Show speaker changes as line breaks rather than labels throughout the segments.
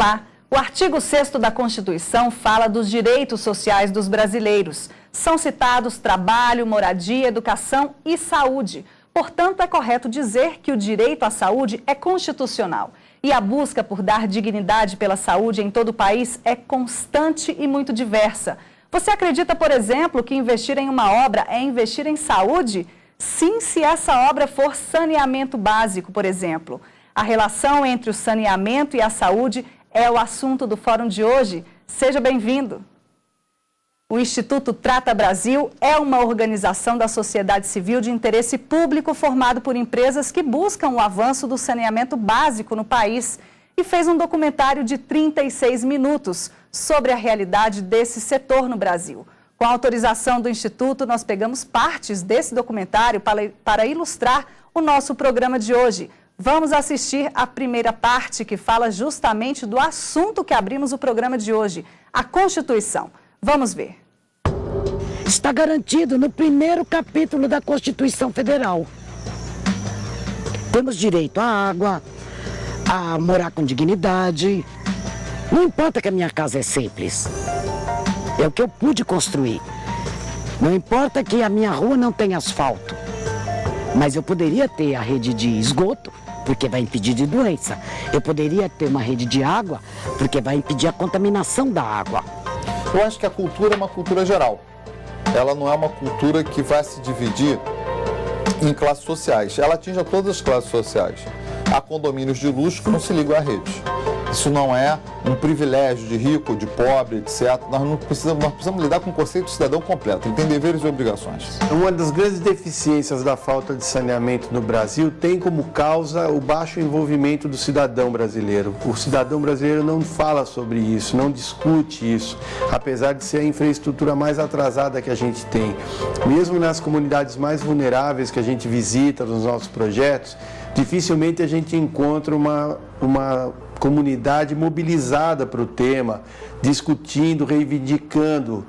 Olá! O artigo 6º da Constituição fala dos direitos sociais dos brasileiros. São citados trabalho, moradia, educação e saúde. Portanto, é correto dizer que o direito à saúde é constitucional. E a busca por dar dignidade pela saúde em todo o país é constante e muito diversa. Você acredita, por exemplo, que investir em uma obra é investir em saúde? Sim, se essa obra for saneamento básico, por exemplo. A relação entre o saneamento e a saúde é o assunto do fórum de hoje. Seja bem-vindo. O Instituto Trata Brasil é uma organização da sociedade civil de interesse público formado por empresas que buscam o avanço do saneamento básico no país e fez um documentário de 36 minutos sobre a realidade desse setor no Brasil. Com a autorização do Instituto, nós pegamos partes desse documentário para ilustrar o nosso programa de hoje. Vamos assistir a primeira parte, que fala justamente do assunto que abrimos o programa de hoje, a Constituição. Vamos ver.
Está garantido no primeiro capítulo da Constituição Federal. Temos direito à água, a morar com dignidade. Não importa que a minha casa é simples. É o que eu pude construir. Não importa que a minha rua não tenha asfalto. Mas eu poderia ter a rede de esgoto, porque vai impedir de doença. Eu poderia ter uma rede de água, porque vai impedir a contaminação da água.
Eu acho que a cultura é uma cultura geral. Ela não é uma cultura que vai se dividir em classes sociais. Ela atinge a todas as classes sociais. Há condomínios de luxo que não se ligam à rede. Isso não é um privilégio de rico, de pobre, etc. Nós precisamos lidar com o conceito de cidadão completo. Ele tem deveres e obrigações.
Uma das grandes deficiências da falta de saneamento no Brasil tem como causa o baixo envolvimento do cidadão brasileiro. O cidadão brasileiro não fala sobre isso, não discute isso, apesar de ser a infraestrutura mais atrasada que a gente tem. Mesmo nas comunidades mais vulneráveis que a gente visita nos nossos projetos, dificilmente a gente encontra uma comunidade mobilizada para o tema, discutindo, reivindicando.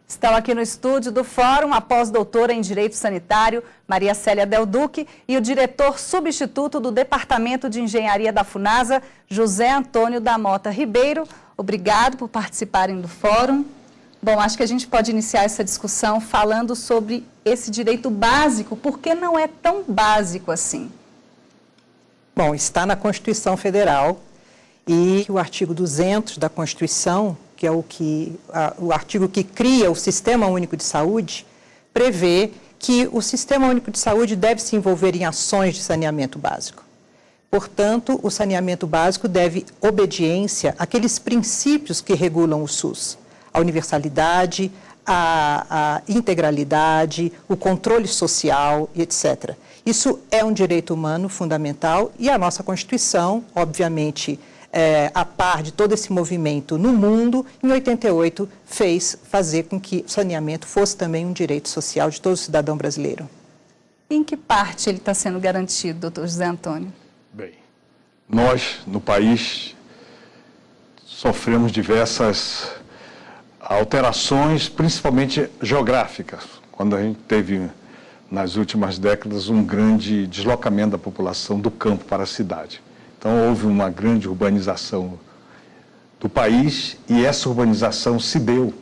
Estão aqui no estúdio do Fórum a pós-doutora em Direito Sanitário, Maria Célia Del Duque, e o diretor substituto do Departamento de Engenharia da FUNASA, José Antônio da Mota Ribeiro. Obrigado por participarem do Fórum. Bom, acho que a gente pode iniciar essa discussão falando sobre esse direito básico, porque não é tão básico assim.
Bom, está na Constituição Federal e o artigo 200 da Constituição, que é o artigo que cria o Sistema Único de Saúde, prevê que o Sistema Único de Saúde deve se envolver em ações de saneamento básico. Portanto, o saneamento básico deve obediência àqueles princípios que regulam o SUS, a universalidade, a integralidade, o controle social, etc. Isso é um direito humano fundamental e a nossa Constituição, obviamente, a par de todo esse movimento no mundo, em 88, fez fazer com que o saneamento fosse também um direito social de todo cidadão brasileiro.
Em que parte ele está sendo garantido, doutor José Antônio?
Bem, nós, no país, sofremos diversas alterações, principalmente geográficas, quando a gente teve, nas últimas décadas, um grande deslocamento da população do campo para a cidade. Então, houve uma grande urbanização do país e essa urbanização se deu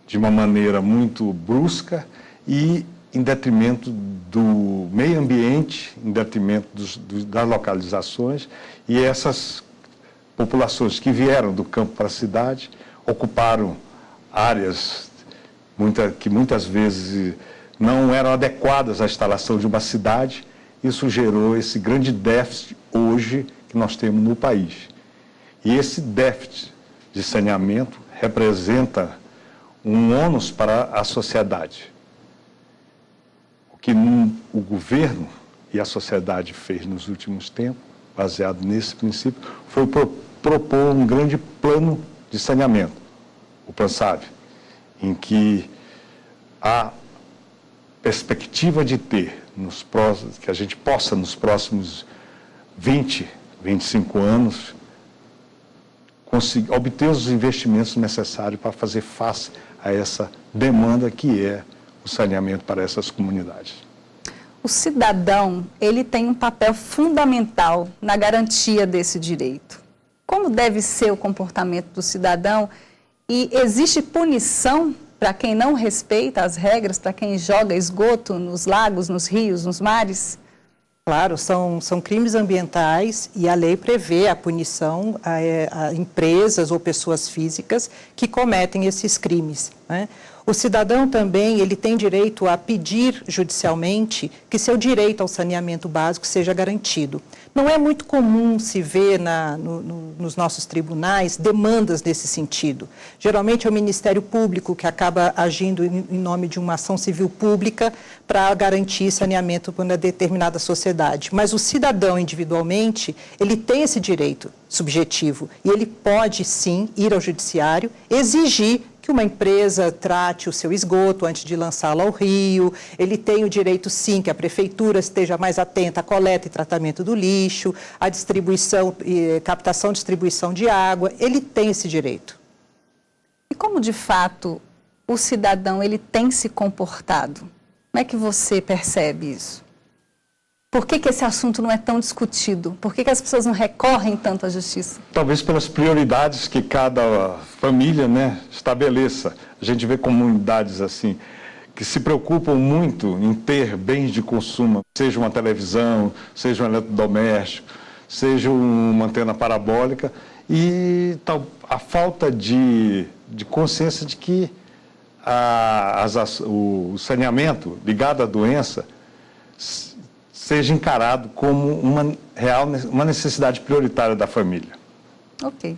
de uma maneira muito brusca e em detrimento do meio ambiente, em detrimento das localizações, e essas populações que vieram do campo para a cidade ocuparam áreas que muitas vezes não eram adequadas à instalação de uma cidade. Isso gerou esse grande déficit hoje que nós temos no país. E esse déficit de saneamento representa um ônus para a sociedade. O que o governo e a sociedade fez nos últimos tempos, baseado nesse princípio, foi propor um grande plano de saneamento, o PLAN-SAV, em que a perspectiva de ter, que a gente possa, nos próximos 20, 25 anos, obter os investimentos necessários para fazer face a essa demanda que é o saneamento para essas comunidades.
O cidadão, ele tem um papel fundamental na garantia desse direito. como deve ser o comportamento do cidadão e existe punição para quem não respeita as regras, para quem joga esgoto nos lagos, nos rios, nos mares?
Claro, são crimes ambientais e a lei prevê a punição a empresas ou pessoas físicas que cometem esses crimes, né? O cidadão também ele tem direito a pedir judicialmente que seu direito ao saneamento básico seja garantido. Não é muito comum se ver nos nossos tribunais demandas nesse sentido. Geralmente é o Ministério Público que acaba agindo em nome de uma ação civil pública para garantir saneamento para uma determinada sociedade. Mas o cidadão individualmente, ele tem esse direito subjetivo e ele pode sim ir ao judiciário, exigir que uma empresa trate o seu esgoto antes de lançá-lo ao rio. Ele tem o direito, sim, que a prefeitura esteja mais atenta à coleta e tratamento do lixo, à distribuição, captação e distribuição de água. Ele tem esse direito.
E como, de fato, o cidadão ele tem se comportado? Como é que você percebe isso? Por que esse assunto não é tão discutido? Por que as pessoas não recorrem tanto à justiça?
Talvez pelas prioridades que cada família, né, estabeleça. A gente vê comunidades assim, que se preocupam muito em ter bens de consumo, seja uma televisão, seja um eletrodoméstico, seja uma antena parabólica, e a falta de consciência de que o saneamento ligado à doença seja encarado como uma necessidade prioritária da família.
Ok.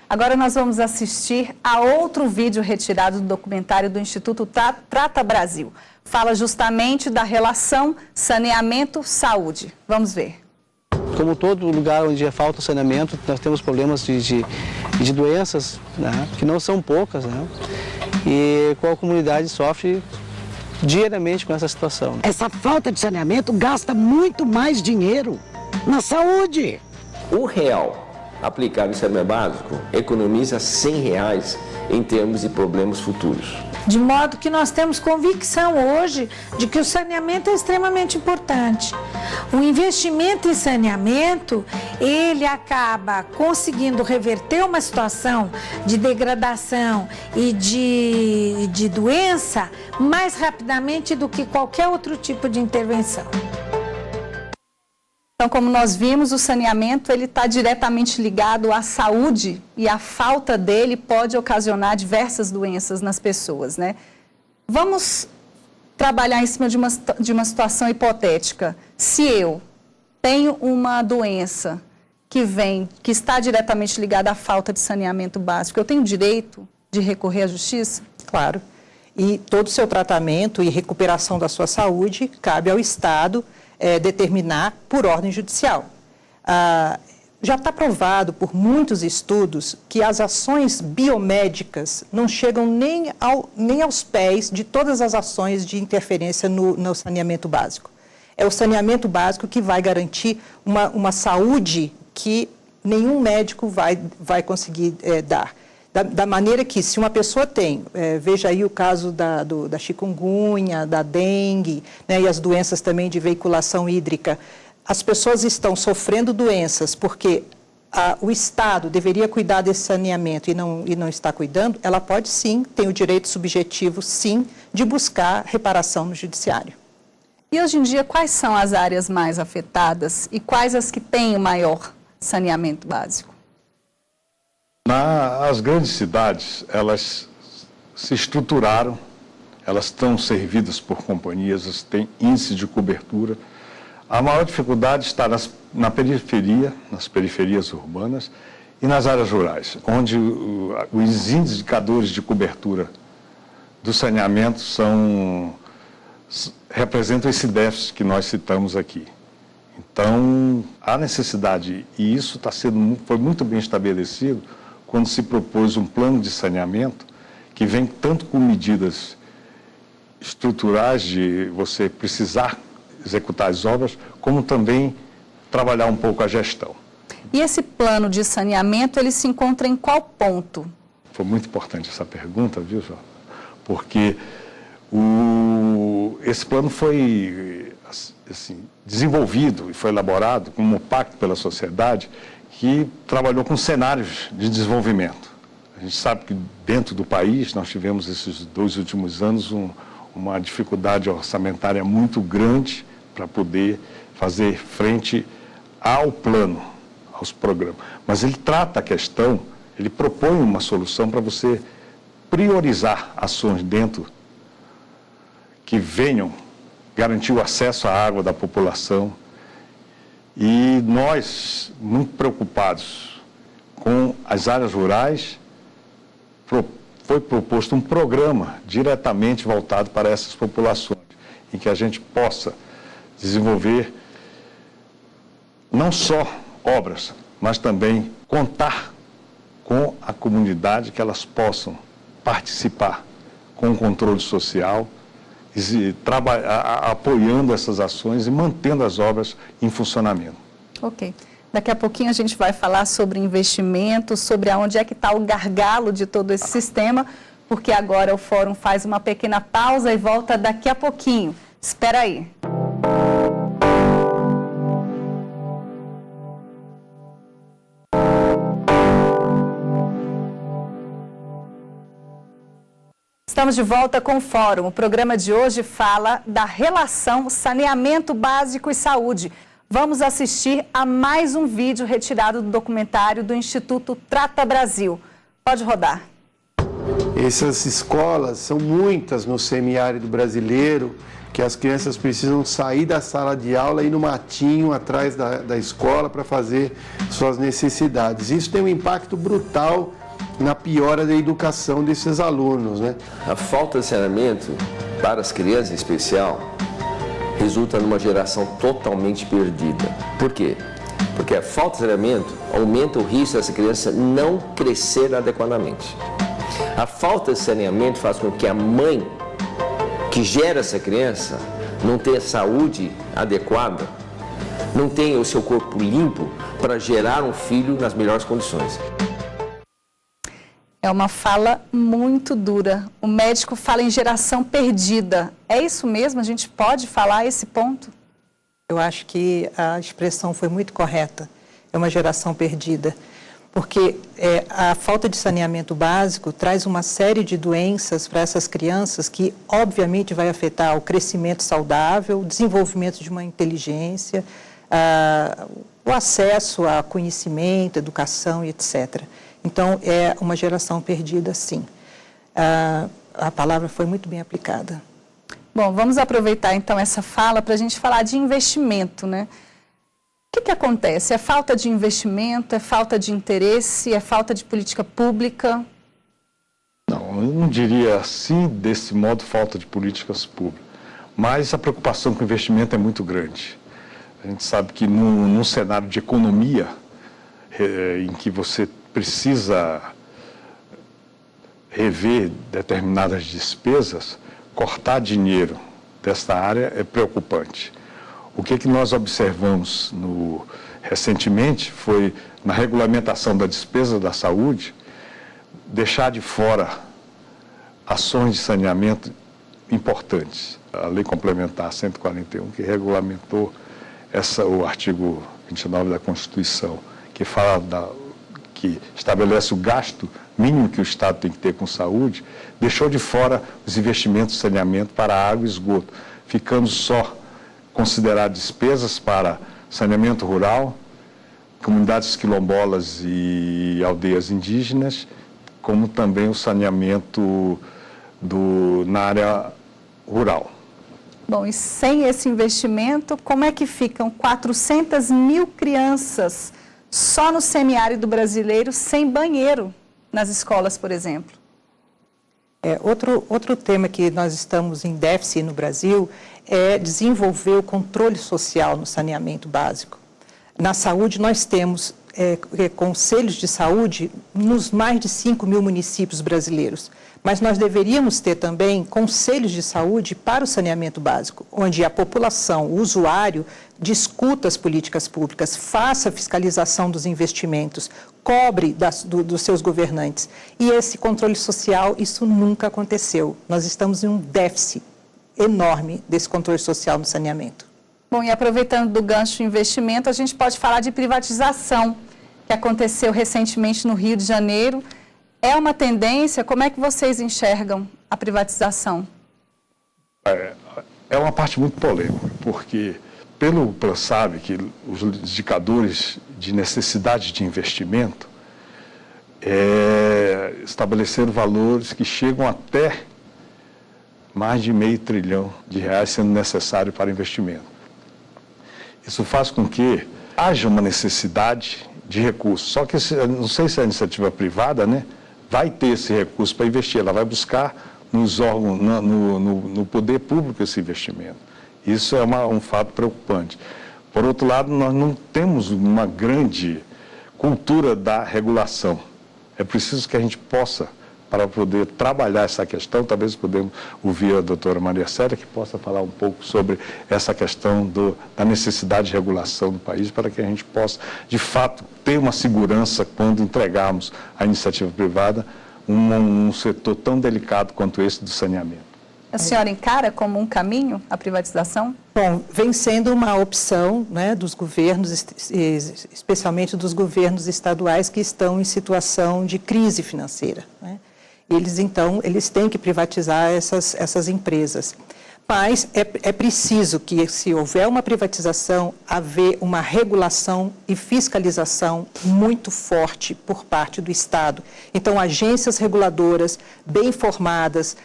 Agora nós vamos assistir a outro vídeo retirado do documentário do Instituto Trata Brasil. Fala justamente da relação saneamento-saúde. Vamos ver.
Como todo lugar onde falta saneamento, nós temos problemas de doenças, né, que não são poucas, né, e qual a comunidade sofre diariamente com essa situação.
Essa falta de saneamento gasta muito mais dinheiro na saúde.
R$1 aplicado em saneamento básico economiza R$100 em termos de problemas futuros.
De modo que nós temos convicção hoje de que o saneamento é extremamente importante. O investimento em saneamento, ele acaba conseguindo reverter uma situação de degradação e de doença mais rapidamente do que qualquer outro tipo de intervenção.
Então, como nós vimos, o saneamento ele está diretamente ligado à saúde e a falta dele pode ocasionar diversas doenças nas pessoas, né? Vamos trabalhar em cima de uma situação hipotética. Se eu tenho uma doença que está diretamente ligada à falta de saneamento básico, eu tenho direito de recorrer à justiça?
Claro. E todo o seu tratamento e recuperação da sua saúde cabe ao Estado determinar por ordem judicial. Já está provado por muitos estudos que as ações biomédicas não chegam nem aos pés de todas as ações de interferência no saneamento básico. É o saneamento básico que vai garantir uma saúde que nenhum médico vai conseguir dar. Da maneira que, se uma pessoa tem, veja aí o caso da chikungunya, da dengue, né, e as doenças também de veiculação hídrica, as pessoas estão sofrendo doenças porque o Estado deveria cuidar desse saneamento e não está cuidando, ela pode sim, tem o direito subjetivo, sim, de buscar reparação no judiciário.
E hoje em dia, quais são as áreas mais afetadas e quais as que têm o maior saneamento básico?
As grandes cidades, elas se estruturaram, elas estão servidas por companhias, têm índice de cobertura. A maior dificuldade está na periferia, nas periferias urbanas e nas áreas rurais, onde os indicadores de cobertura do saneamento representam esse déficit que nós citamos aqui. Então, há necessidade, e isso foi muito bem estabelecido, quando se propôs um plano de saneamento que vem tanto com medidas estruturais de você precisar executar as obras, como também trabalhar um pouco a gestão.
E esse plano de saneamento, ele se encontra em qual ponto?
Foi muito importante essa pergunta, viu, João? Porque esse plano foi assim, desenvolvido e foi elaborado como um pacto pela sociedade que trabalhou com cenários de desenvolvimento. A gente sabe que dentro do país nós tivemos esses 2 últimos anos uma dificuldade orçamentária muito grande para poder fazer frente ao plano, aos programas. Mas ele trata a questão, ele propõe uma solução para você priorizar ações dentro que venham garantir o acesso à água da população. E nós, muito preocupados com as áreas rurais, foi proposto um programa diretamente voltado para essas populações, em que a gente possa desenvolver não só obras, mas também contar com a comunidade, que elas possam participar com o controle social, apoiando essas ações e mantendo as obras em funcionamento.
Ok. Daqui a pouquinho a gente vai falar sobre investimento, sobre aonde é que está o gargalo de todo esse sistema, porque agora o Fórum faz uma pequena pausa e volta daqui a pouquinho. Espera aí. Estamos de volta com o Fórum. O programa de hoje fala da relação saneamento básico e saúde. Vamos assistir a mais um vídeo retirado do documentário do Instituto Trata Brasil. Pode rodar.
Essas escolas são muitas no semiárido brasileiro, que as crianças precisam sair da sala de aula e ir no matinho atrás da escola para fazer suas necessidades. Isso tem um impacto brutal na piora da educação desses alunos, né?
A falta de saneamento para as crianças em especial resulta numa geração totalmente perdida. Por quê? Porque a falta de saneamento aumenta o risco dessa criança não crescer adequadamente. A falta de saneamento faz com que a mãe que gera essa criança não tenha saúde adequada, não tenha o seu corpo limpo para gerar um filho nas melhores condições.
É uma fala muito dura. O médico fala em geração perdida. É isso mesmo? A gente pode falar esse ponto?
Eu acho que a expressão foi muito correta. É uma geração perdida. Porque a falta de saneamento básico traz uma série de doenças para essas crianças que, obviamente, vai afetar o crescimento saudável, o desenvolvimento de uma inteligência, o acesso a conhecimento, educação e etc. Então, é uma geração perdida, sim. A palavra foi muito bem aplicada.
Bom, vamos aproveitar, então, essa fala para a gente falar de investimento, né? O que acontece? É falta de investimento, é falta de interesse, é falta de política pública?
Não, eu não diria assim, desse modo, falta de políticas públicas. Mas a preocupação com o investimento é muito grande. A gente sabe que num cenário de economia, em que você precisa rever determinadas despesas, cortar dinheiro desta área é preocupante. O que nós observamos recentemente foi, na regulamentação da despesa da saúde, deixar de fora ações de saneamento importantes. A Lei Complementar 141, que regulamentou o artigo 29 da Constituição, que fala que estabelece o gasto mínimo que o Estado tem que ter com saúde, deixou de fora os investimentos de saneamento para água e esgoto, ficando só considerar despesas para saneamento rural, comunidades quilombolas e aldeias indígenas, como também o saneamento na área rural.
Bom, e sem esse investimento, como é que ficam 400 mil crianças só no semiárido brasileiro sem banheiro nas escolas, por exemplo?
Outro tema que nós estamos em déficit no Brasil é desenvolver o controle social no saneamento básico. Na saúde, nós temos conselhos de saúde nos mais de 5 mil municípios brasileiros, mas nós deveríamos ter também conselhos de saúde para o saneamento básico, onde a população, o usuário, discuta as políticas públicas, faça a fiscalização dos investimentos, cobre dos seus governantes. E esse controle social, isso nunca aconteceu. Nós estamos em um déficit enorme desse controle social no saneamento.
Bom, e aproveitando do gancho investimento, a gente pode falar de privatização. que aconteceu recentemente no Rio de Janeiro, é uma tendência? Como é que vocês enxergam a privatização?
É uma parte muito polêmica, porque pelo sabe que os indicadores de necessidade de investimento estabeleceram valores que chegam até mais de R$500 trilhão sendo necessário para investimento. Isso faz com que haja uma necessidade de recursos. Só que, não sei se a iniciativa privada, né, vai ter esse recurso para investir, ela vai buscar nos órgãos, no poder público esse investimento. Isso é um fato preocupante. Por outro lado, nós não temos uma grande cultura da regulação. É preciso que a gente possa, para poder trabalhar essa questão, talvez podemos ouvir a doutora Maria Célia, que possa falar um pouco sobre essa questão da necessidade de regulação do país, para que a gente possa, de fato, ter uma segurança quando entregarmos à iniciativa privada um setor tão delicado quanto esse do saneamento.
A senhora encara como um caminho a privatização?
Bom, vem sendo uma opção, né, dos governos, especialmente dos governos estaduais que estão em situação de crise financeira, né? Eles têm que privatizar essas empresas. Mas é preciso que, se houver uma privatização, haver uma regulação e fiscalização muito forte por parte do Estado. Então, agências reguladoras bem formadas,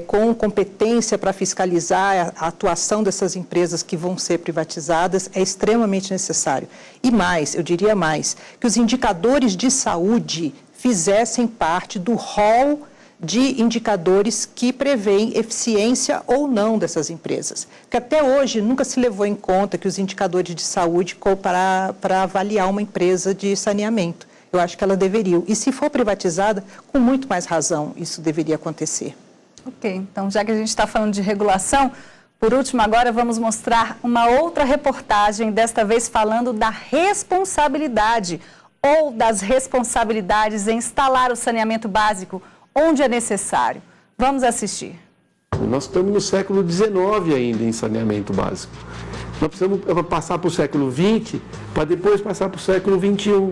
com competência para fiscalizar a atuação dessas empresas que vão ser privatizadas, é extremamente necessário. E mais, eu diria mais, que os indicadores de saúde fizessem parte do rol de indicadores que prevêem eficiência ou não dessas empresas. Porque até hoje nunca se levou em conta que os indicadores de saúde para avaliar uma empresa de saneamento. Eu acho que ela deveria. E se for privatizada, com muito mais razão, isso deveria acontecer.
Ok, então já que a gente está falando de regulação, por último agora vamos mostrar uma outra reportagem, desta vez falando da responsabilidade ou das responsabilidades em instalar o saneamento básico onde é necessário. Vamos assistir.
Nós estamos no século XIX ainda em saneamento básico. Nós precisamos passar para o século XX para depois passar para o século XXI.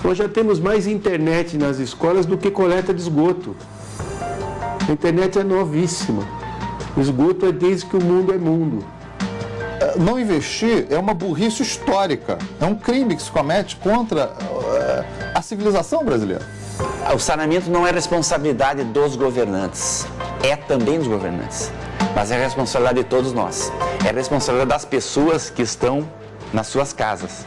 Nós já temos mais internet nas escolas do que coleta de esgoto. A internet é novíssima. O esgoto é desde que o mundo é mundo.
Não investir é uma burrice histórica. É um crime que se comete contra a civilização brasileira.
O saneamento não é responsabilidade dos governantes, é também dos governantes, mas é responsabilidade de todos nós. É responsabilidade das pessoas que estão nas suas casas.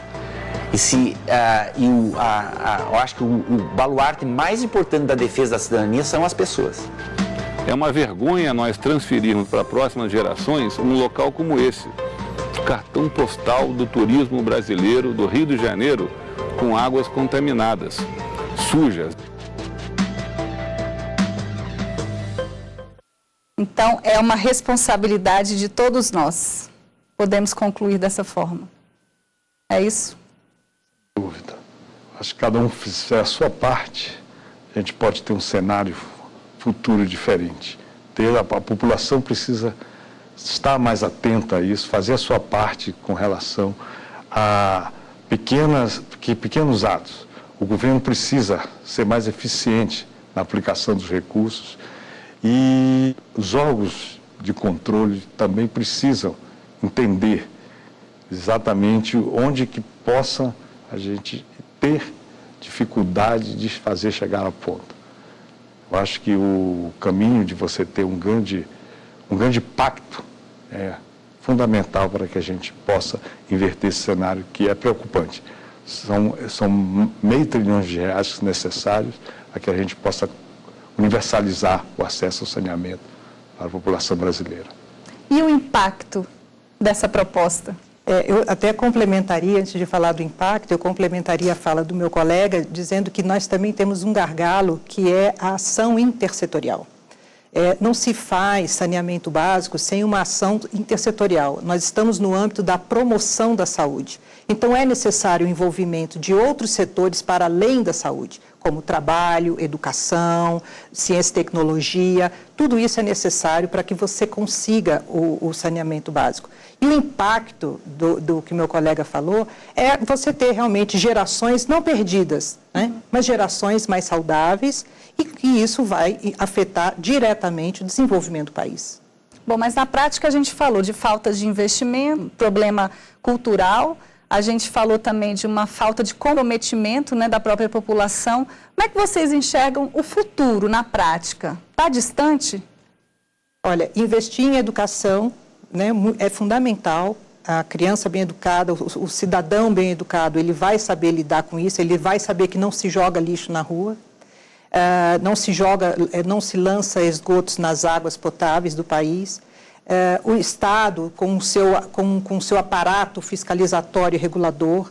Eu acho que o baluarte mais importante da defesa da cidadania são as pessoas.
É uma vergonha nós transferirmos para próximas gerações um local como esse, o cartão postal do turismo brasileiro do Rio de Janeiro, com águas contaminadas, sujas.
Então, é uma responsabilidade de todos nós. Podemos concluir dessa forma. É isso?
Sem dúvida. Acho que cada um fizer a sua parte, a gente pode ter um cenário futuro diferente. A população precisa estar mais atenta a isso, fazer a sua parte com relação a pequenos atos. O governo precisa ser mais eficiente na aplicação dos recursos e os órgãos de controle também precisam entender exatamente onde que possa a gente ter dificuldade de fazer chegar à ponta. Eu acho que o caminho de você ter um grande pacto é fundamental para que a gente possa inverter esse cenário que é preocupante. São R$500 trilhões necessários para que a gente possa universalizar o acesso ao saneamento para a população brasileira.
E o impacto dessa proposta?
Eu até complementaria, antes de falar do impacto, eu complementaria a fala do meu colega, dizendo que nós também temos um gargalo, que é a ação intersetorial. Não se faz saneamento básico sem uma ação intersetorial. Nós estamos no âmbito da promoção da saúde. Então, é necessário o envolvimento de outros setores para além da saúde, como trabalho, educação, ciência e tecnologia, tudo isso é necessário para que você consiga o saneamento básico. E o impacto do que meu colega falou é você ter realmente gerações não perdidas, né, mas gerações mais saudáveis e que isso vai afetar diretamente o desenvolvimento do país.
Bom, mas na prática a gente falou de falta de investimento, problema cultural, a gente falou também de uma falta de comprometimento, né, da própria população. Como é que vocês enxergam o futuro na prática? Está distante?
Olha, investir em educação, né, é fundamental. A criança bem educada, o cidadão bem educado, ele vai saber lidar com isso, ele vai saber que não se joga lixo na rua, não se lança esgotos nas águas potáveis do país. O Estado, com o seu aparato fiscalizatório e regulador,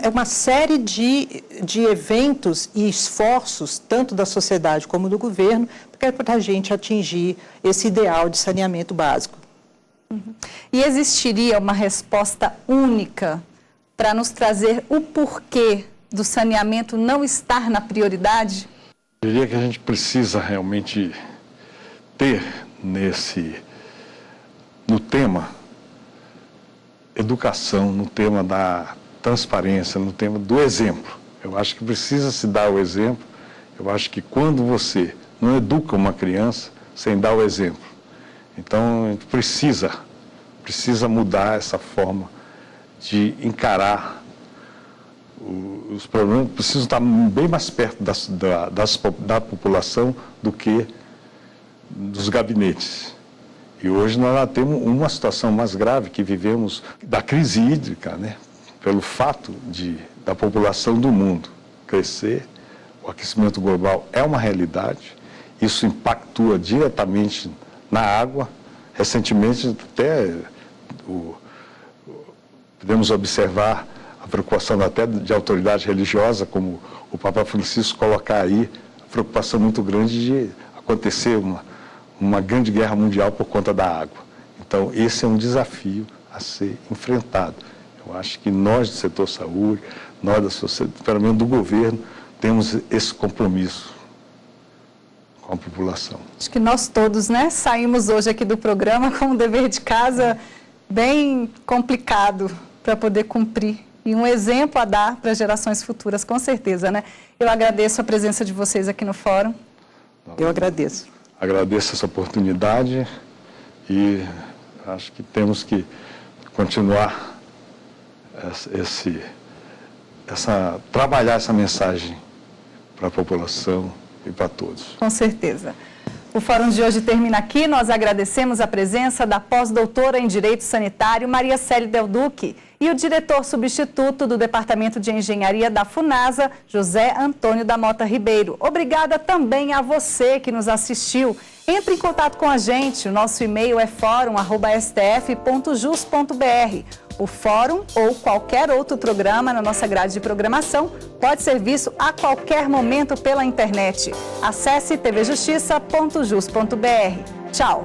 é uma série de eventos e esforços, tanto da sociedade como do governo, para a gente atingir esse ideal de saneamento básico.
E existiria uma resposta única para nos trazer o porquê do saneamento não estar na prioridade?
Eu diria que a gente precisa realmente ter no tema educação, no tema da transparência, no tema do exemplo. Eu acho que precisa se dar o exemplo. Eu acho que quando você não educa uma criança sem dar o exemplo, então a gente precisa mudar essa forma de encarar os problemas, precisam estar bem mais perto da população do que dos gabinetes. E hoje nós temos uma situação mais grave que vivemos da crise hídrica, né? Pelo fato da população do mundo crescer, o aquecimento global é uma realidade, isso impactua diretamente na água. Recentemente até podemos observar a preocupação até de autoridade religiosa, como o Papa Francisco colocar aí, a preocupação muito grande de acontecer uma grande guerra mundial por conta da água. Então, esse é um desafio a ser enfrentado. Eu acho que nós do setor saúde, nós da sociedade, pelo menos do governo, temos esse compromisso com a população.
Acho que nós todos, né, saímos hoje aqui do programa com um dever de casa bem complicado para poder cumprir. E um exemplo a dar para gerações futuras, com certeza, né? Eu agradeço a presença de vocês aqui no Fórum.
Eu agradeço.
Agradeço essa oportunidade e acho que temos que continuar trabalhar essa mensagem para a população e para todos.
Com certeza. O Fórum de hoje termina aqui. Nós agradecemos a presença da pós-doutora em Direito Sanitário, Maria Célia Del Duque, e o diretor substituto do Departamento de Engenharia da FUNASA, José Antônio da Mota Ribeiro. Obrigada também a você que nos assistiu. Entre em contato com a gente. O nosso e-mail é forum@stf.jus.br. O Fórum ou qualquer outro programa na nossa grade de programação pode ser visto a qualquer momento pela internet. Acesse tvjustiça.jus.br. Tchau!